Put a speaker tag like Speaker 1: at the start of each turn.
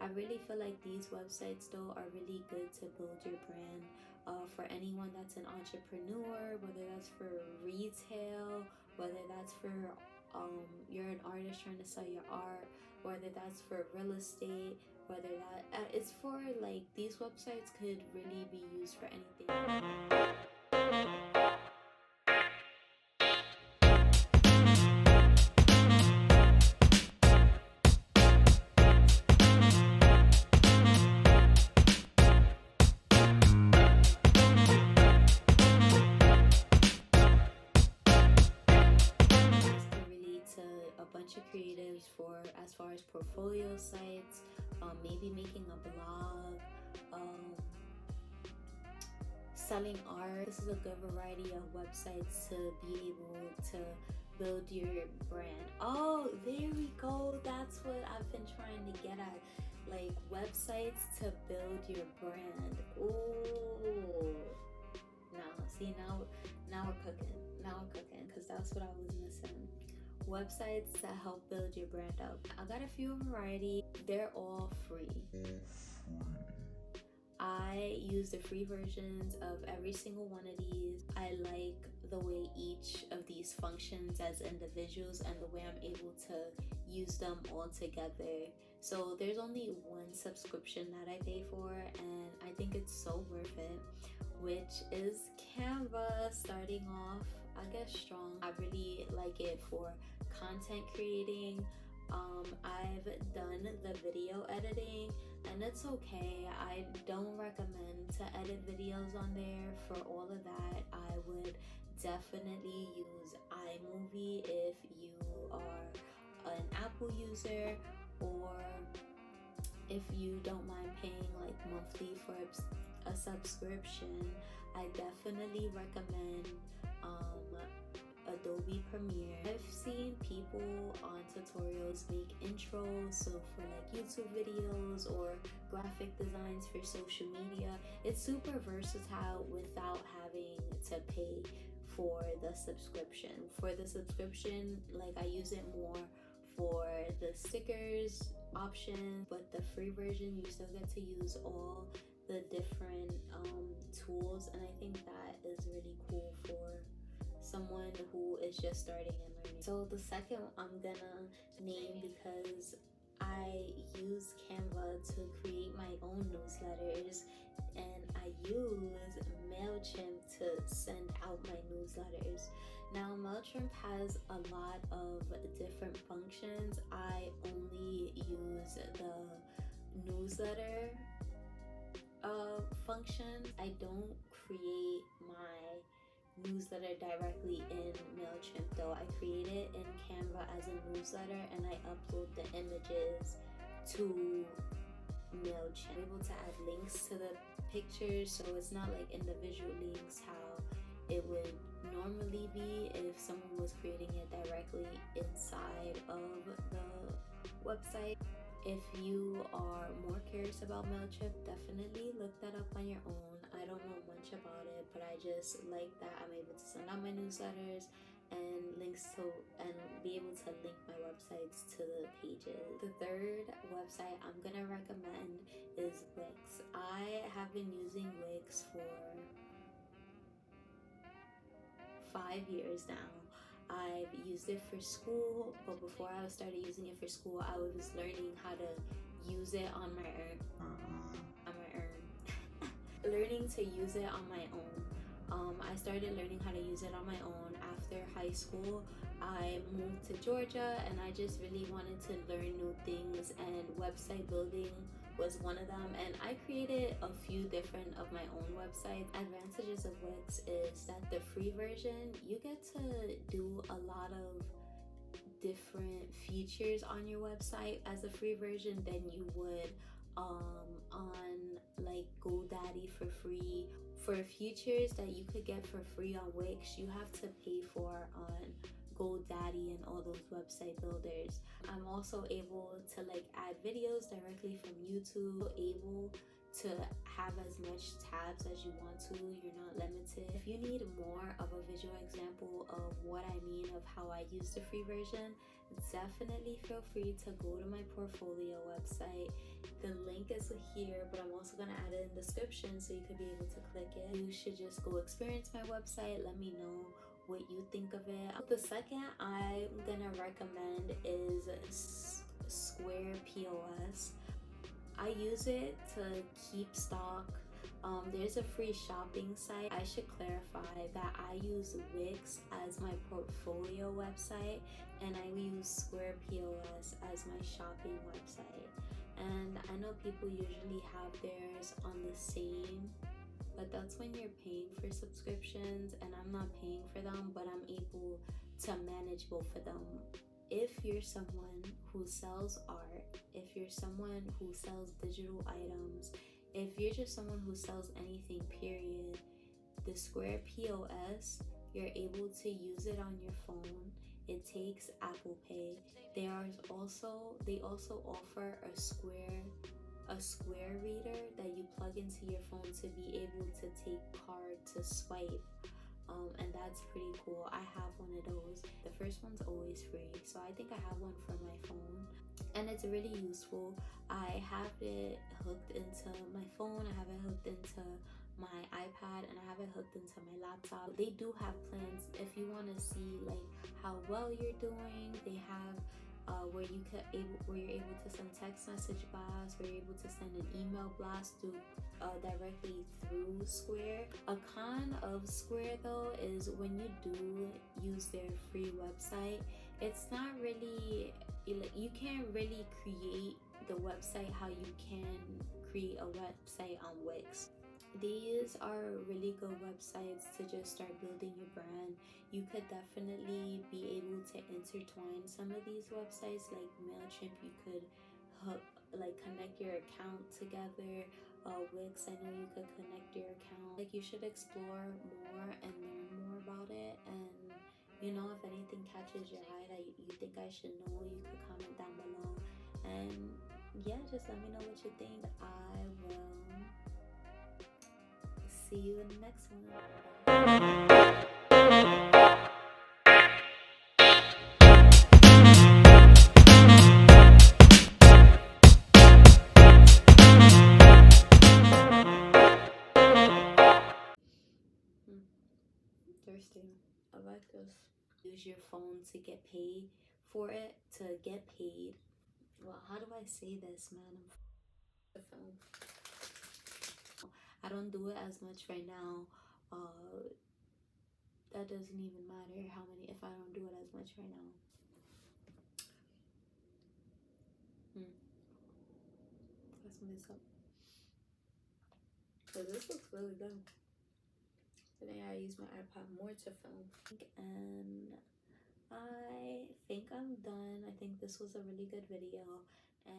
Speaker 1: I really feel like these websites though are really good to build your brand. For anyone that's an entrepreneur, whether that's for retail, whether that's for you're an artist trying to sell your art, whether that's for real estate, whether that it's for like these websites could really be used for anything. Relate to a bunch of creatives for as far as portfolio sites, maybe making a blog, selling art. This is a good variety of websites to be able to build your brand. Oh, there we go. That's what I've been trying to get at. Like websites to build your brand. Oh, now see now we're cooking. Now we're cooking because that's what I was missing. Websites to help build your brand up. I got a few variety. They're all free. I use the free versions of every single one of these. I like the way each of these functions as individuals and the way I'm able to use them all together. So there's only one subscription that I pay for, and I think it's so worth it, which is Canva. Starting off, I guess strong. I really like it for content creating. I've done the video editing and it's okay. I don't recommend to edit videos on there. For all of that, I would definitely use iMovie if you are an Apple user, or if you don't mind paying like monthly for a subscription. I definitely recommend Adobe Premiere. I've seen people on tutorials make intros, so for like YouTube videos or graphic designs for social media. It's super versatile without having to pay for the subscription. For the subscription, like I use it more for the stickers option, but the free version you still get to use all the different tools, and I think that is really cool for someone who is just starting and learning. So the second I'm gonna name, because I use Canva to create my own newsletters and I use MailChimp to send out my newsletters. Now MailChimp has a lot of different functions. I only use the newsletter function. I don't create my newsletter directly in MailChimp though. I create it in Canva as a newsletter and I upload the images to MailChimp. I'm able to add links to the pictures, so it's not like individual links how it would normally be if someone was creating it directly inside of the website. If you are more curious about MailChimp, definitely look that up on your own. I don't know much about it, but I just like that I'm able to send out my newsletters and links to, and be able to link my websites to the pages. The third website I'm gonna recommend is Wix. I have been using Wix for 5 years now. I've used it for school, but before I started using it for school, I was learning how to use it on my own. Learning to use it on my own. I started learning how to use it on my own after high school. I moved to Georgia and I just really wanted to learn new things, and website building was one of them, and I created a few different of my own websites. Advantages of Wix is that the free version, you get to do a lot of different features on your website as a free version than you would on like GoDaddy for free. For features that you could get for free on Wix, you have to pay for on GoDaddy and all those website builders. I'm also able to like add videos directly from YouTube, able to have as much tabs as you want to. You're not limited. If you need more of a visual example of what I mean of how I use the free version, definitely feel free to go to my portfolio website. The link is here, but I'm also gonna add it in the description so you could be able to click it. You should just go experience my website. Let me know what you think of it. The second I'm gonna recommend is Square POS. I use it to keep stock. There's a free shopping site. I should clarify that I use Wix as my portfolio website, and I use Square POS as my shopping website. And I know people usually have theirs on the same, but that's when you're paying for subscriptions, and I'm not paying for them, but I'm able to manage both of them. If you're someone who sells art, if you're someone who sells digital items, if you're just someone who sells anything, period, the Square POS, you're able to use it on your phone. It takes Apple Pay. They also offer a Square reader that you plug into your phone to be able to take card to swipe. And that's pretty cool. I have one of those. The first one's always free, so I think I have one for my phone, and it's really useful. I have it hooked into my phone, I have it hooked into my iPad, and I have it hooked into my laptop. They do have plans if you want to see like how well you're doing. They have where you're able to send text message blasts, where you're able to send an email blast directly through Square. A con of Square though is when you do use their free website, it's not really, you can't really create the website how you can create a website on Wix. These are really good websites to just start building your brand. You could definitely be able to intertwine some of these websites, like MailChimp. You could connect your account together. Wix, I know you could connect your account. Like, you should explore more and learn more about it. And you know, if anything catches your eye that you think I should know, you could comment down below. And yeah, just let me know what you think. I will see you in the next one. Thirsty. I like this. Use your phone to get paid for it, to get paid. Well, how do I say this, man? The phone. I don't do it as much right now. That doesn't even matter how many, if I don't do it as much right now. Let's mess up. So this looks really good. Today I use my iPad more to film. And I think I'm done. I think this was a really good video. And